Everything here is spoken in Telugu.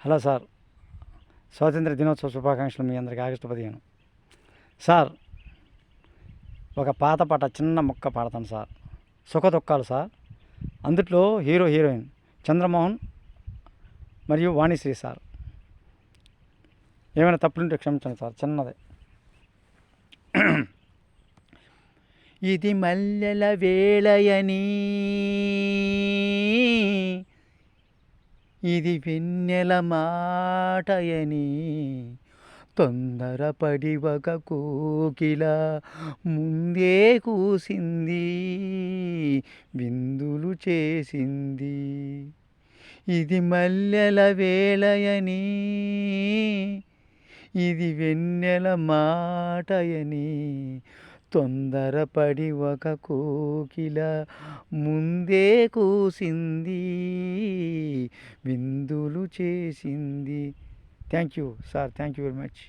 హలో సార్, స్వాతంత్ర దినోత్సవ శుభాకాంక్షలు మీ అందరికీ. August 15 sir. ఒక పాత పాట చిన్న ముక్క పాడతాను సార్. సుఖదుఖాలు సార్. అందుట్లో హీరో హీరోయిన్ చంద్రమోహన్ మరియు వాణిశ్రీ సార్. ఏమైనా తప్పులుంటే క్షమించండి సార్, చిన్నదే. ఇది మల్లెల వేళయని, ఇది వెన్నెల మాటయని, తొందరపడి ఒక కోకిల ముందే కూసింది, విందులు చేసింది. ఇది మల్లెల వేళయని, ఇది వెన్నెల మాటయని, తొందరపడి ఒక కోకిల ముందే కూసింది, విందులు చేసింది. Thank you sir, thank you very much.